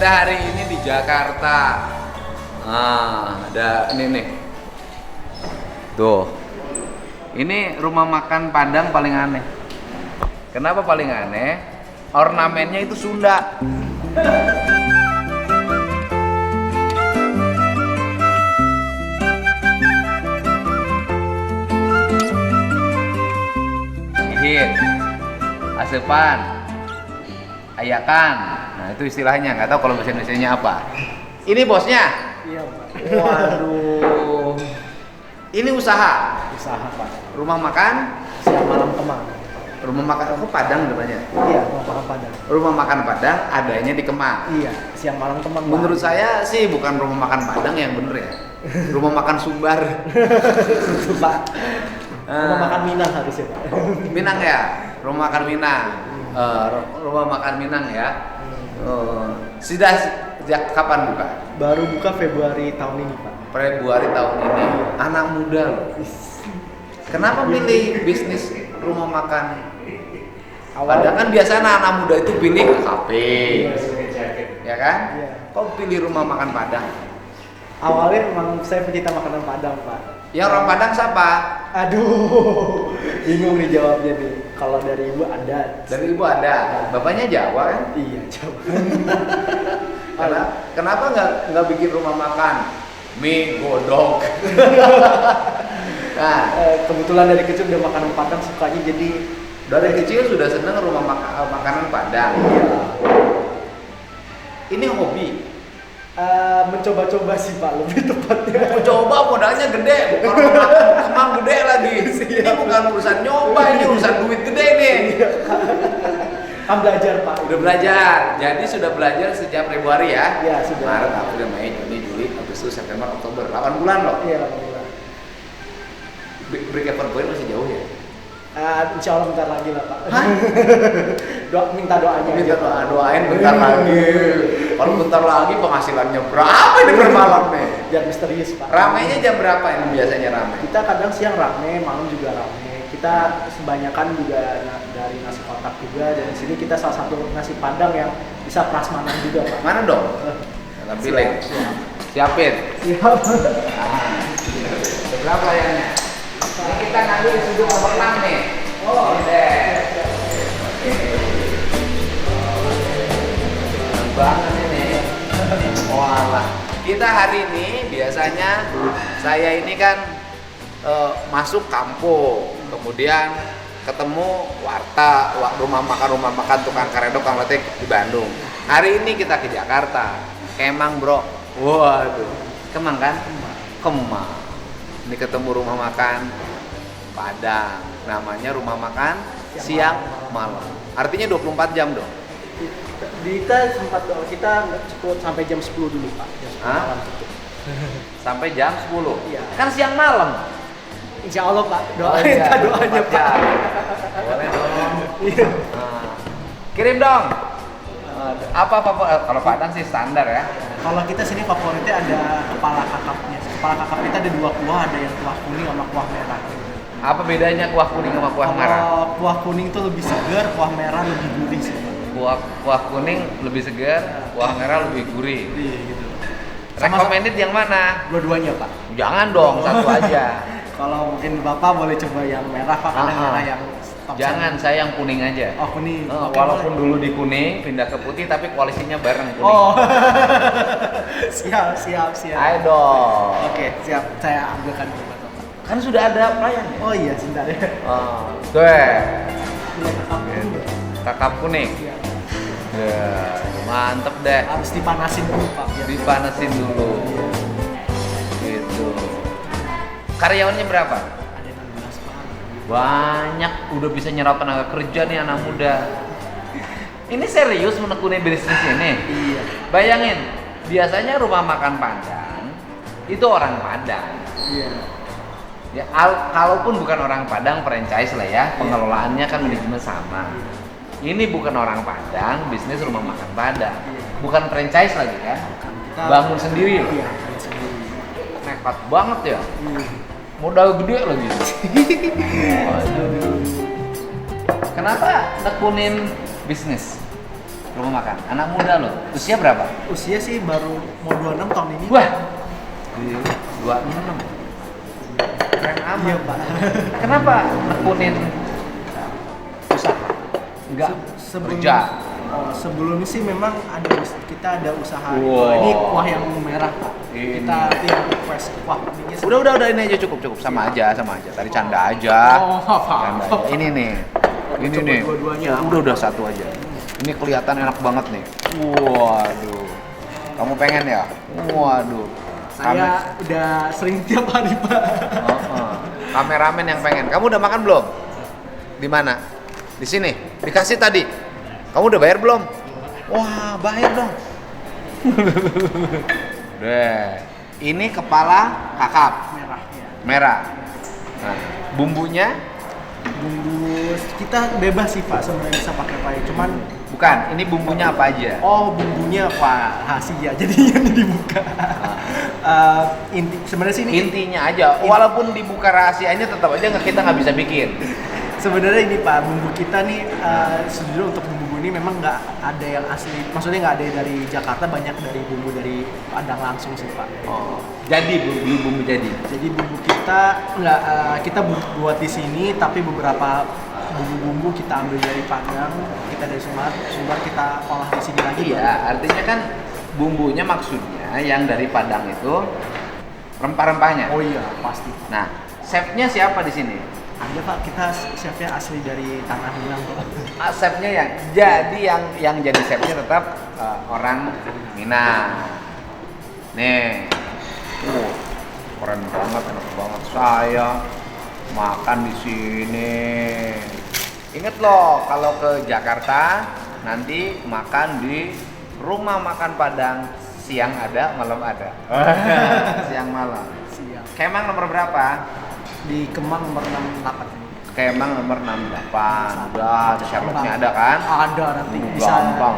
Kita hari ini di Jakarta. Ada ini nih. Tuh. Ini rumah makan Padang paling aneh. Kenapa paling aneh? Ornamennya itu Sunda. Hit, asepan, ayakan. Nah itu istilahnya, nggak tahu kalau bahasa Indonesianya apa. Ini bosnya? Iya Pak. Waduh. Ini usaha? Usaha Pak. Rumah makan? Siang malam Kemang. Rumah makan Padang namanya? Iya, rumah makan Padang. Rumah makan Padang adanya di Kemang? Iya, siang malam Kemang. Menurut saya sih bukan rumah makan Padang yang bener ya. Rumah makan Sumbar. Itu Pak. Rumah makan Minang harusnya Pak. Minang ya? Rumah makan Minang. Rumah makan Minang ya. Sudah sejak kapan buka? Baru buka Februari tahun ini Pak. Februari tahun ini. Anak muda loh. Kenapa pilih bisnis rumah makan? Padahal kan biasanya anak muda itu pilih ke kafe, ya kan? Iya. Kok pilih rumah makan Padang? Awalnya memang saya pecinta makanan Padang Pak. Yang orang Padang siapa? Aduh, bingung nih jawabnya nih. Kalau dari ibu ada. Dari ibu ada. Bapaknya Jawa kan? Iya, Jawa. Kenapa nggak bikin rumah makan mie godok? Nah, Kebetulan dari kecil udah makanan Padang sukanya jadi dari kecil sudah seneng rumah makanan Padang. iya. Ini hobi. Mencoba-coba sih Pak, lebih tepatnya. Coba modalnya gede, bukan rumah makan emang gede lagi. Ini bukan urusan nyoba, ini urusan duit gede nih. Kan belajar Pak. Udah belajar, jadi sudah belajar sejak Februari ya? Iya, sudah. Maret, April, Mei, Juni, Juli, Agustus, September, Oktober, 8 bulan loh. Iya, alhamdulillah. Break even point masih jauh ya? Insya Allah bentar lagi lah Pak. Minta doanya. Minta doain bentar lagi. Kalau bentar lagi penghasilannya berapa ini per malam nih? Biar misterius Pak. Ramenya jam berapa ini biasanya rame? Kita kadang siang rame, malam juga rame. Kita kebanyakan juga dari nasi kotak juga. Dan di sini kita salah satu nasi Padang yang bisa prasmanan juga Pak. Mana dong? Pilih. Siapin. Siap. Berapa layarnya? Ini kita ngambil di sudut nomor 6 nih. Oh, banget ini. Walah. Kita hari ini biasanya saya ini kan masuk kampung, kemudian ketemu rumah makan tukang karedok Kang Letek di Bandung. Hari ini kita ke Jakarta, Kemang bro. Waduh, Kemang kan? Kemang. Ini ketemu rumah makan Padang, namanya rumah makan siang malam. Artinya 24 jam dong. Kita cukup sampai jam 10 dulu Pak. Jam 10 malam tutup. Sampai jam 10. Iya. Kan siang malam. Insya Allah Pak, Iya, doanya 24 Pak. jam. Boleh dong. Iya. Kirim dong. Apa kalau Padang sih standar ya. Kalau kita sini favoritnya ada kepala kakapnya. Kepala kakap kita ada 2 kuah, ada yang kuah kuning sama kuah merah. Apa bedanya kuah kuning sama kuah merah? Kalau kuah kuning tuh lebih segar, kuah merah lebih gurih sih. Kuah kuning lebih segar, kuah merah lebih gurih. Iya gitu. Recommended yang mana? Dua-duanya Pak. Jangan dong, satu aja. Kalau mungkin Bapak boleh coba yang merah Pak, karena merah yang top. Jangan, saya yang kuning aja. Oh kuning. Oke, Walaupun boleh. dulu di kuning, pindah ke putih, tapi koalisinya bareng kuning. Oh. siap. Ayo dong. Oke, siap. Saya ambilkan dulu Pak. Kan sudah ada pelayannya. Oh iya, sebentar ya. Tuh. Ini kakap kuning. Kakap kuning. Iya. Ya, mantep deh. Harus dipanasin dulu Pak. Biar Dipanasin dulu. Gitu. Karyawannya berapa? ada 16 Pak. Banyak, udah bisa nyerap tenaga kerja nih anak muda. Ini serius menekuni bisnis ini? Iya. Bayangin, biasanya rumah makan Padang itu orang Padang. Iya. Ya, kalaupun bukan orang Padang, franchise lah ya, pengelolaannya kan manajemen sama. Ini bukan orang Padang, bisnis rumah makan Padang, bukan franchise lagi kan? Kita Bangun sendiri loh. Iya, bangun sendiri. Nekat banget ya. Modal gede lagi. Waduh. Kenapa nekunin bisnis? Rumah makan. Anak muda loh. Usia berapa? Usia sih baru mau 26 tahun ini. Wah. 26. Keren amat. Iya Pak. Kenapa nekunin usaha? Enggak kerja. Sebelumnya sih memang kita ada usaha. Wow. Ini kuah yang merah Pak. Ini. Kita yang request kuah kuningnya. Udah ini aja cukup sama aja. Tadi canda aja. Oh, apa? Canda aja. Ini nih. Ini Coba nih. dua-duanya. Udah satu aja. Ini kelihatan enak banget nih. Waduh. Kamu pengen ya? Waduh. Saya udah sering tiap hari Pak. Kameramen yang pengen. Kamu udah makan belum? Di mana? Di sini. Dikasih tadi. Kamu udah bayar belum? Wah, bayar dong. Deh. Ini kepala kakap Merah ya. merah. Nah, bumbunya Bumbu kita bebas sih Pak, sebenarnya bisa pakai apa ya. Cuman bukan. Ini bumbunya apa aja? bumbunya Pak rahasia. Jadi yang dibuka. Sebenarnya sih ini Intinya aja. Walaupun dibuka rahasianya tetap aja kita nggak bisa bikin. sebenarnya ini Pak, bumbu kita nih sejujurnya untuk bumbu ini memang nggak ada yang asli, maksudnya nggak ada yang dari Jakarta, banyak dari bumbu dari Padang langsung sih Pak. Oh, jadi beli bumbu jadi. Jadi bumbu kita nggak kita buat di sini, tapi beberapa bumbu-bumbu kita ambil dari Padang, kita dari Sumbar kita olah di sini lagi. Iya, artinya kan bumbunya maksudnya yang dari Padang itu rempah-rempahnya. Oh iya, pasti. Nah, chefnya siapa di sini? Ada Pak, kita chefnya asli dari Tanah Minang Pak. Chefnya yang jadi chefnya tetap orang Minang. Nih, keren banget, enak banget. Saya makan di sini. Ingat loh, kalau ke Jakarta nanti makan di rumah makan Padang, siang ada, malam ada. Siang malam. Siap. Kemang nomor berapa? Di Kemang nomor 68. Kemang nomor 68. Udah, syaratnya ada kan? Ada nanti bisa. Gampang.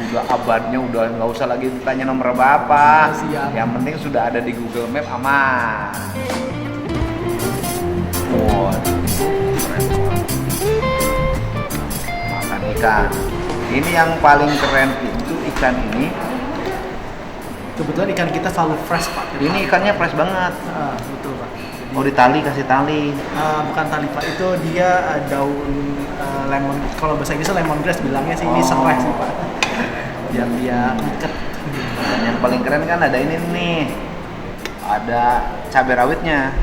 Udah abadnya udah nggak usah lagi ditanya nomor berapa. Siap. Yang penting sudah ada di Google Map aman. Wow, keren banget. Makan ikan. Ini yang paling keren itu ikan ini. Kebetulan ikan kita selalu fresh Pak. Ini ikannya fresh banget. Betul Pak. Mau ditali, kasih tali. Bukan tali Pak, itu dia daun lemon. Kalau bahasa Inggrisnya lemongrass bilangnya sih, ini serai sih Pak. Biar dia ikat. Dan yang paling keren kan ada ini nih. Ada cabai rawitnya.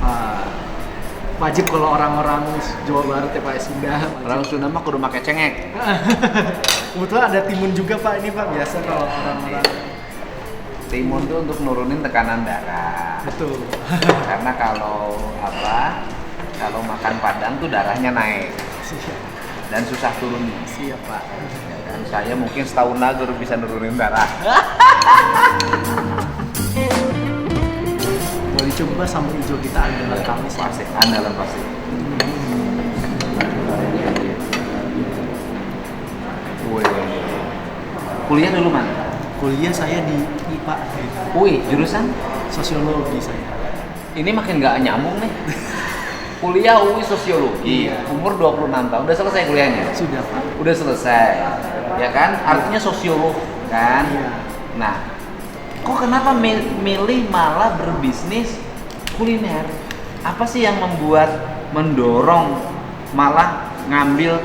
Wajib kalau orang-orang Jawa Barat ya Pak, Sunda. Orang Sunda mah kudu pakai cengek. Kebetulan ada timun juga Pak, ini Pak biasa kalau orang-orang. Timun tuh untuk nurunin tekanan darah. Betul. Karena kalau makan Padang tuh darahnya naik Siap. dan susah turun. Siap Pak. Dan saya mungkin setahun lagi baru bisa nurunin darah. Boleh coba sambal hijau kita andalan kami sih. Pasti, andalan pasti. Kuliah dulu mana? Kuliah saya di IPA. UI, jurusan? Sosiologi saya. Ini makin nggak nyambung nih. Kuliah UI Sosiologi, umur 26 tahun, udah selesai kuliahnya? Sudah Pak. Udah selesai, ya kan? Artinya sosiolog, kan? Iya. Nah, kok kenapa milih malah berbisnis kuliner? Apa sih yang mendorong malah ngambil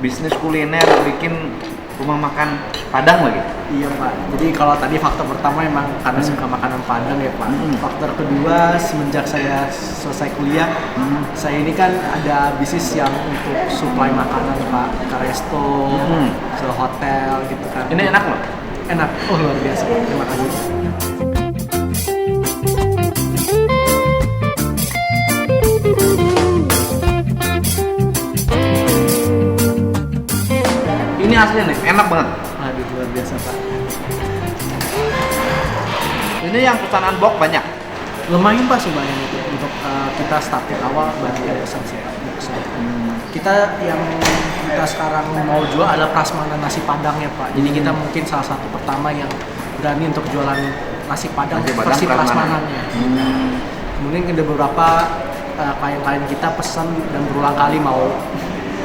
bisnis kuliner, bikin rumah makan Padang lagi? Iya Pak, jadi kalau tadi faktor pertama emang karena suka makanan Padang ya Pak. Faktor kedua, semenjak saya selesai kuliah, saya ini kan ada bisnis yang untuk supply makanan Pak, ke resto, ke hotel gitu kan. Ini enak loh? Enak, oh luar biasa, terima kasih. Ini asli nih, enak banget. Aduh luar biasa Pak. Ini yang pesanan box banyak. Lumayan Pak semuanya itu untuk kita starting awal banyak yang pesan sih. Kita yang kita sekarang mau jual adalah prasmanan nasi Padang ya Pak. Jadi kita mungkin salah satu pertama yang berani untuk jualan nasi Padang versi prasmanannya. Kemudian ada beberapa klien-klien kita pesan dan berulang kali mau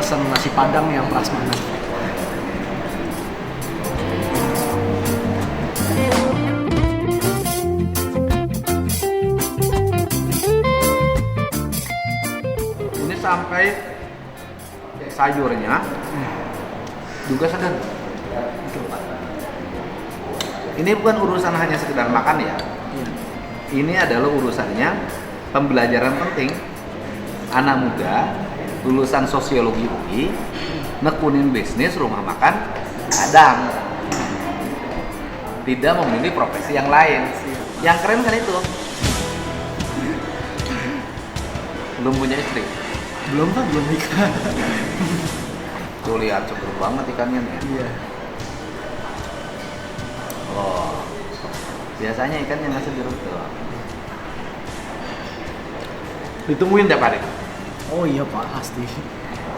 pesan nasi Padang yang prasmanan. sampai sayurnya juga segar. Betul, Pak. Ini bukan urusan hanya sekedar makan ya. Iya. Ini adalah urusannya pembelajaran penting. Anak muda lulusan sosiologi UI nekunin bisnis rumah makan Padang. Tidak memilih profesi yang lain. Yang keren kan itu. Belum punya istri. Belum, Pak, belum nikah. Tuh lihat seger banget ikannya nih. Iya. Oh. Biasanya ikan yang ngasih jeruk tuh. Ditungguin tiap hari. Oh iya, Pak, pasti.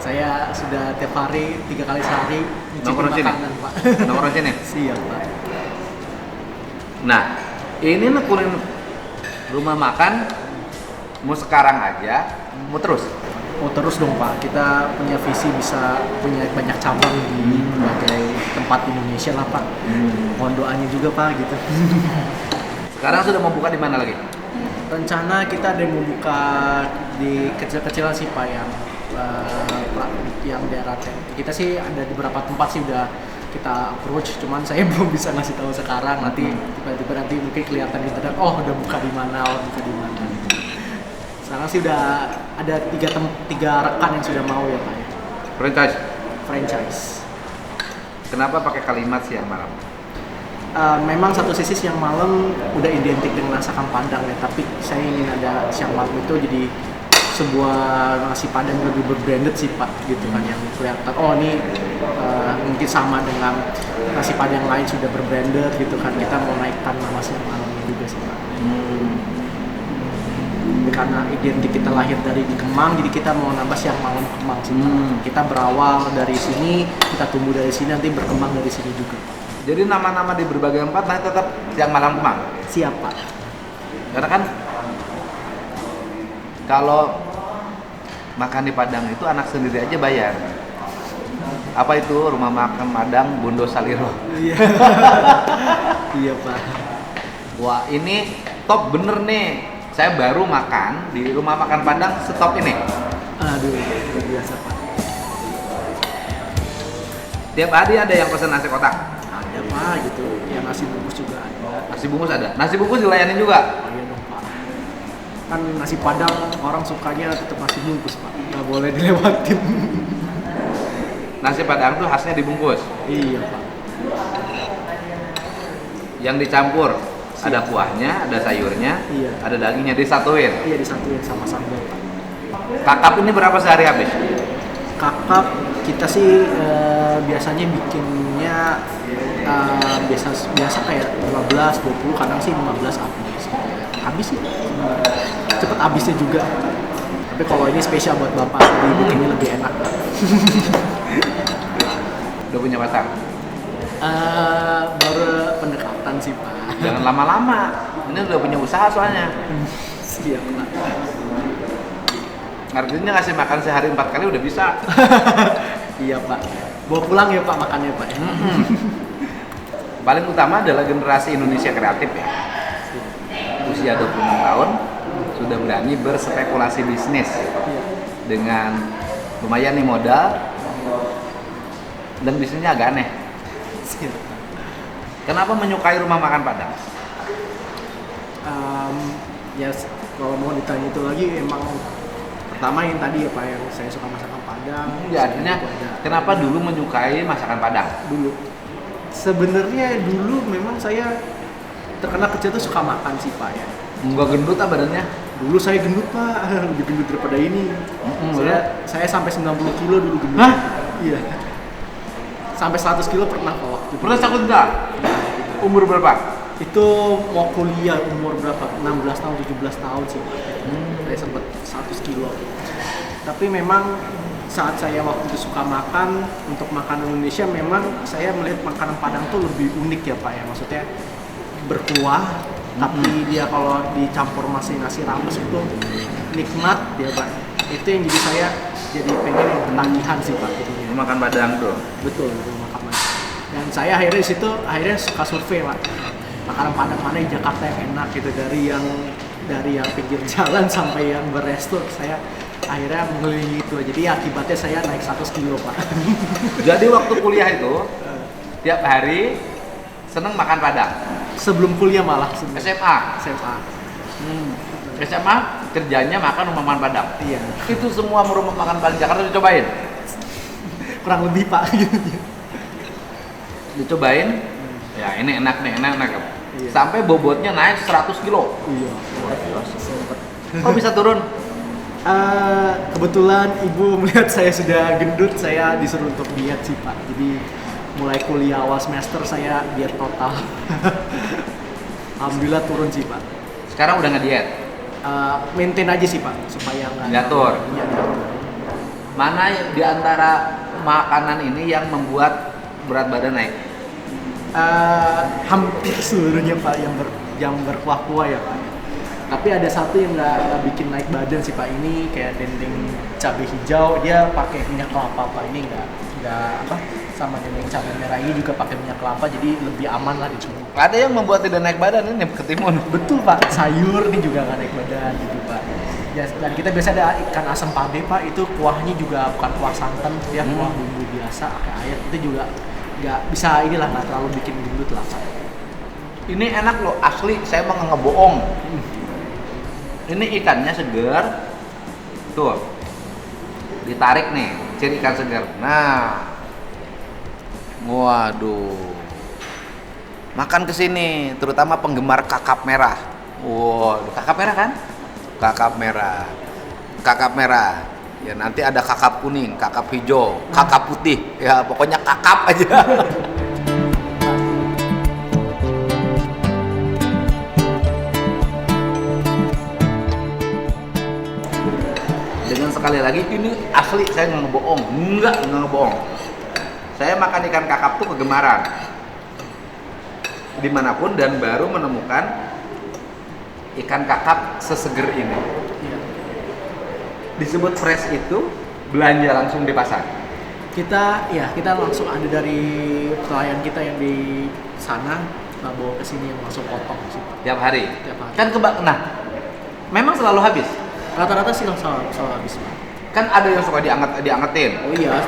Saya sudah tiap hari 3 kali sehari Nongkrong nyicipin sini? makanan, Pak. Nongkrong sini? Siap, Pak. Nah, ini nekunin rumah makan mau sekarang aja, mau terus. Oh terus dong, Pak, kita punya visi bisa punya banyak cabang di berbagai tempat di Indonesia lah, Pak. Mohon doanya juga, Pak, gitu. Sekarang sudah mau buka di mana lagi? Rencana kita ada yang mau buka di kecil-kecilan sih, Pak, yang daerah kita sih ada di beberapa tempat sih udah kita approach, cuman saya belum bisa ngasih tahu sekarang. Nanti tiba-tiba nanti mungkin kelihatan di internet, oh udah buka di mana, oh buka di mana. Sekarang sih udah ada tiga rekan yang sudah mau ya, Pak, ya. Franchise. Kenapa pakai kalimat siang malam? Memang satu sisi siang malam udah identik dengan masakan Padang ya, tapi saya ingin ada siang malam itu jadi sebuah nasi Padang yang lebih berbranded sih, Pak, gitu kan, yang kelihatan oh ini mungkin sama dengan nasi Padang lain sudah berbranded gitu kan, kita mau naikkan nama siang malamnya juga sih, Pak. Karena identik kita lahir dari Kemang, jadi kita mau nambah siang malam Kemang sih, Pak. Kita berawal dari sini, kita tumbuh dari sini, nanti berkembang dari sini juga, Pak. Jadi nama-nama di berbagai tempat nah tetap siang malam Kemang. Siap, Pak. Karena kan kalau makan di Padang itu anak sendiri aja bayar. Apa itu rumah makan Padang Bondo Saliro? Iya. Iya, Pak. Wah, ini top bener nih. Saya baru makan di rumah makan Padang setop ini. Aduh, luar biasa, Pak. Tiap hari ada yang pesan nasi kotak. Ada, Pak, gitu. Yang nasi bungkus juga ada. Nasi bungkus ada. Nasi bungkus dilayanin juga. Oh iya dong, Pak. Kan nasi Padang orang sukanya tetap nasi bungkus, Pak. Nggak boleh dilewatin. Nasi Padang tuh khasnya dibungkus. Iya, Pak. Yang dicampur. Ada kuahnya, ada sayurnya, Iya. ada dagingnya disatuin. Iya, disatuin sama sambal, Pak. Kakap ini berapa sehari habis? Kakap kita sih biasanya bikinnya biasa kayak 15, 20, kadang sih 15 habis. Habis sih. Cepet habisnya juga. Tapi kalau ini spesial buat Bapak, dibikinnya lebih enak, Pak. Udah punya pacar? Baru pendekatan sih, Pak. Jangan lama-lama. Ini udah punya usaha soalnya. Siap, Pak. Artinya ngasih makan sehari 4 kali udah bisa. Iya, Pak. Bawa pulang ya, Pak, makannya, Pak. Paling utama adalah generasi Indonesia kreatif ya. Usia 26 tahun sudah berani berspekulasi bisnis dengan lumayan nih modal dan bisnisnya agak aneh. Siap. Kenapa menyukai rumah makan Padang? Ya kalau mau ditanya itu lagi emang pertama yang tadi ya, Pak, yang saya suka masakan Padang. Ya, artinya kenapa dulu menyukai masakan Padang? Dulu sebenarnya dulu memang saya terkenal kecil tuh suka makan sih, Pak, ya. Enggak gendut ah badannya? Dulu saya gendut, Pak, lebih gendut daripada ini. Saya sampai 90 kilo dulu gendut. Hah? Iya. Sampai 100 kilo pernah, Pak, waktu itu. Pernah takut enggak? Umur berapa? Itu mau kuliah umur berapa? 16 tahun, 17 tahun sih, Pak. Saya sempat 100 kilo. Tapi memang saat saya waktu itu suka makan, untuk makanan Indonesia memang saya melihat makanan Padang tuh lebih unik ya, Pak, ya. Maksudnya berkuah, tapi dia kalau dicampur masih nasi rames itu nikmat ya, Pak. Itu yang jadi saya jadi pengen yang ketagihan sih, Pak, jadinya. Makan Padang tuh. Betul, makan Padang. Dan saya akhirnya di situ suka survei, Pak. Makanan Padang mana di Jakarta yang enak gitu, dari yang pinggir jalan sampai yang beresto. Saya akhirnya mengelilingi itu. Jadi akibatnya saya naik 100 kilo pak. Jadi waktu kuliah itu tiap hari seneng makan padang. Sebelum kuliah malah SMA. SMA. SMA kerjanya makan padang. Iya. Itu semua rumah makan padang Jakarta dicobain. Kurang lebih pak. Dicobain. Ya ini enak nih, enak. Iya. Sampai bobotnya naik 100 kilo. Iya. Kok bisa turun? Kebetulan ibu melihat saya sudah gendut, saya disuruh untuk diet sih pak. Jadi mulai kuliah awal semester saya diet total. Alhamdulillah turun sih pak. Sekarang udah nggak diet? Maintain aja sih pak, supaya nggak Diatur. Iya, diatur. Mana di antara makanan ini yang membuat berat badan naik? Hampir seluruhnya pak yang berkuah-kuah ya pak. Tapi ada satu yang nggak bikin naik badan sih pak, ini kayak dendeng cabai hijau, dia pakai minyak kelapa pak. Ini nggak apa, sama dendeng cabai merah ini juga pakai minyak kelapa, jadi lebih aman lah dicumbu. Ada yang membuat tidak naik badan ini ketimun. Betul pak, sayur ini juga nggak naik badan gitu pak. Ya, dan kita biasa ada ikan asam pade pak, itu kuahnya juga bukan kuah santan, dia kuah bumbu biasa pakai air, itu juga nggak bisa inilah, nggak terlalu bikin gendut lah pak. Ini enak loh, asli saya mah nggak ngebohong. Ini ikannya segar, tuh ditarik nih, ciri ikan segar. Nah, waduh, makan kesini, terutama penggemar kakap merah. Waduh, kakap merah kan? Kakap merah. Ya nanti ada kakap kuning, kakap hijau, kakap putih. Ya pokoknya kakap aja. Dengan sekali lagi ini asli, saya nggak ngebohong, nggak ngebohong. Saya makan ikan kakap tuh kegemaran dimanapun, dan baru menemukan ikan kakap seseger ini. Disebut fresh itu belanja langsung di pasar. Kita langsung ada dari klien kita yang di sana, bawa ke sini yang langsung potong sih pak. Tiap hari. Tiap hari. Kan nah, memang selalu habis. Rata-rata sih selalu habis pak. Kan ada yang suka diangetin. Oh iya,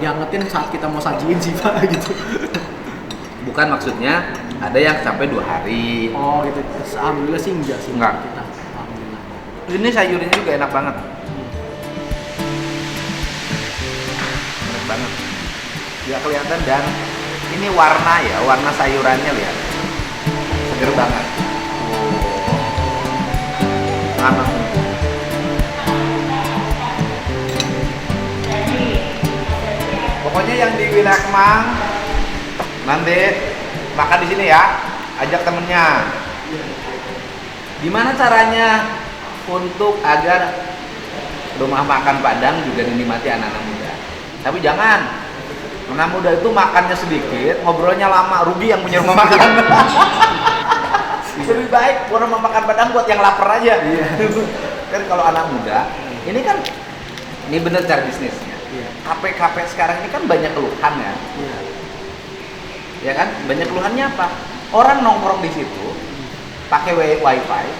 diangetin saat kita mau sajiin sih pak gitu. Bukan, maksudnya ada yang sampai 2 hari. Oh gitu. Alhamdulillah sih enggak sih. Enggak. Kita. Alhamdulillah. Ini sayurnya juga enak banget. Enak banget. Ya kelihatan, dan ini warna sayurannya lihat. Seger banget. Panas. Pokoknya yang di wilayah Kemang nanti makan di sini ya, ajak temennya. Gimana caranya untuk agar rumah makan Padang juga dinikmati anak-anak muda? Tapi jangan, anak muda itu makannya sedikit, ngobrolnya lama, rugi yang punya rumah makan. Lebih baik buat rumah makan Padang buat yang lapar aja. Kan kalau anak muda, ini kan ini bener cara bisnisnya. KP sekarang ini kan banyak keluhan ya. Ya kan, banyak keluhannya apa? Orang nongkrong di situ pakai wifi,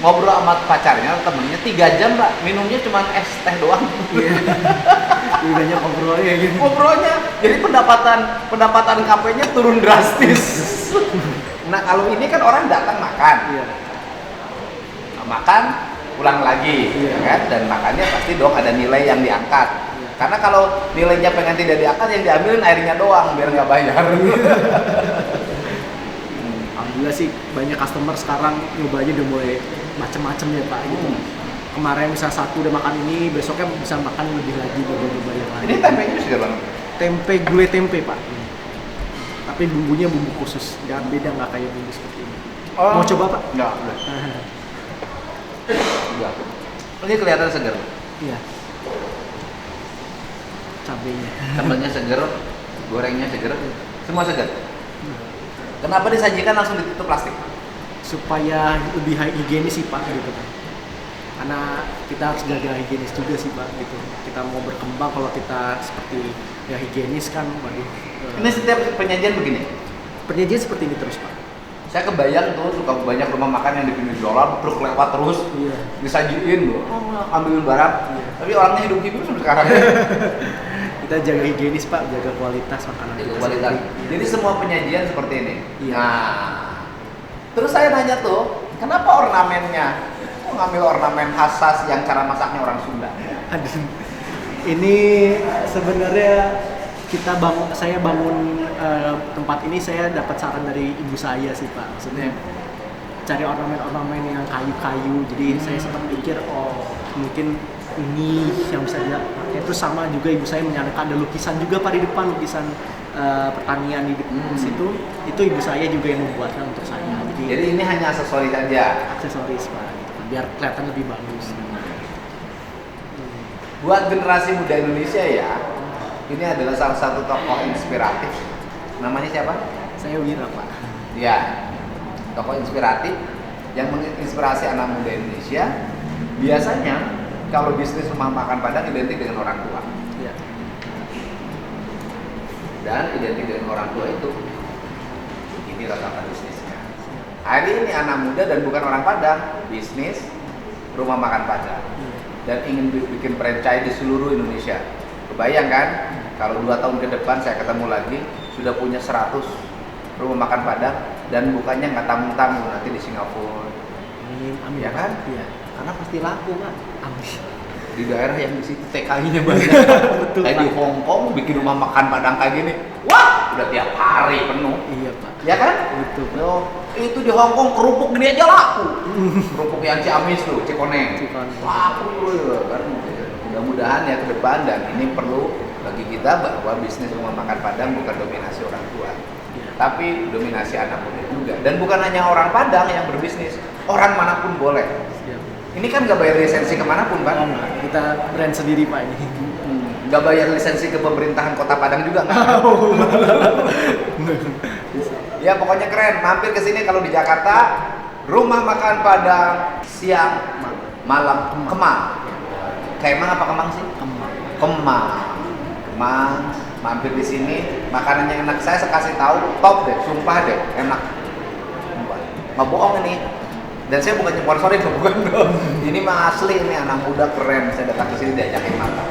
ngobrol sama pacarnya, temennya 3 jam pak, minumnya cuma es teh doang. Lebih banyak ngobrolnya gitu. Ngobrolnya, jadi pendapatan KP-nya turun drastis. Nah kalau ini kan orang datang makan, makan pulang lagi, ya kan? Dan makannya pasti dong ada nilai yang diangkat. Karena kalau nilainya pengen tidak diangkat, yang diambilin airnya doang biar nggak bayar. Alhamdulillah sih banyak customer sekarang nyobanya udah mulai macem-macem ya pak gitu. Kemarin bisa satu udah makan ini, besoknya bisa makan lebih lagi, coba yang lain. Ini tempenya sudah banget. Tempe, gulai tempe pak. Tapi bumbunya bumbu khusus, dan beda, nggak kayak bumbu seperti ini. Mau coba pak? Enggak. Ini kelihatan segar. Iya. Cabenya. Sambalnya segar, gorengnya segar, semua segar. Kenapa disajikan langsung ditutup plastik? Supaya lebih higienis sih pak gitu kan. Karena kita harus jaga higienis juga sih pak gitu. Kita mau berkembang, kalau kita seperti ya higienis kan, waduh. Ini setiap penyajian begini? Penyajian seperti ini terus pak. Saya kebayang tuh suka banyak rumah makan yang di pinggir jalan, truk lewat terus, Iya. disajiin loh, ambil barang. Iya. Tapi orangnya hidup-hidup sampai sekarang. Kita jaga higienis Pak, jaga kualitas makanan. Jaga kita kualitas. sendiri. Jadi semua penyajian seperti ini. Iya. Nah, terus saya nanya tuh, kenapa ornamennya? Kok ngambil ornamen khas yang cara masaknya orang Sunda? Aduh, ini sebenarnya saya bangun tempat ini, saya dapat saran dari ibu saya sih Pak. Maksudnya cari ornamen-ornamen yang kayu-kayu. Jadi saya sempat pikir, oh mungkin ini yang bisa dipakai. Terus sama juga ibu saya menyarankan ada lukisan juga Pak di depan, lukisan pertanian di depan situ. Itu ibu saya juga yang membuatnya untuk saya. Jadi ini hanya aksesoris saja. Aksesoris Pak, gitu, biar kelihatan lebih bagus. Buat generasi muda Indonesia ya, ini adalah salah satu tokoh inspiratif. Namanya siapa? Saya Wira Pak. Ya, tokoh inspiratif yang menginspirasi anak muda Indonesia. Biasanya kalau bisnis rumah makan Padang identik dengan orang tua. Iya. Dan identik dengan orang tua itu, ini rata-rata bisnisnya. Hari ini anak muda dan bukan orang Padang, bisnis rumah makan Padang. Dan ingin bikin franchise di seluruh Indonesia. Kebayang kan? Kalau 2 tahun ke depan saya ketemu lagi, sudah punya 100 rumah makan Padang dan bukannya nggak tanggung-tanggung nanti di Singapura. Amin. Ya kan? Iya. Karena pasti laku kan? Amin. Di daerah yang di situ TKI-nya banyak. Betul, Kayak Pak. di Hong Kong bikin rumah makan Padang kayak gini. Wah, udah tiap hari penuh. Iya Pak. Ya kan? Betul Pak. Loh, itu di Hong Kong kerupuk gini aja laku. Kerupuk yang Ciamis tuh, Cikoneng. Laku ya kan. Mudah-mudahan ya ke depan, dan ini perlu bagi kita bahwa bisnis rumah makan Padang bukan dominasi orang tua, tapi dominasi anak muda juga. Dan bukan hanya orang Padang yang berbisnis, orang manapun boleh. Siap. Ini kan nggak bayar lisensi kemanapun, Pak. Oh, enggak. Kita brand sendiri Pak ini. Nggak bayar lisensi ke pemerintahan Kota Padang juga nggak. Ya pokoknya keren. Mampir ke sini kalau di Jakarta, rumah makan Padang siang, malam, Kemang. Kemang apa Kemang sih? Kemang. Mampir di sini, makanan yang enak. Saya kasih tahu, top deh, sumpah deh, enak. Nggak bohong ini. Dan saya bukan sponsorin, bukan dong. Ini mah asli, ini anak muda keren. Saya datang ke sini diajakin makan.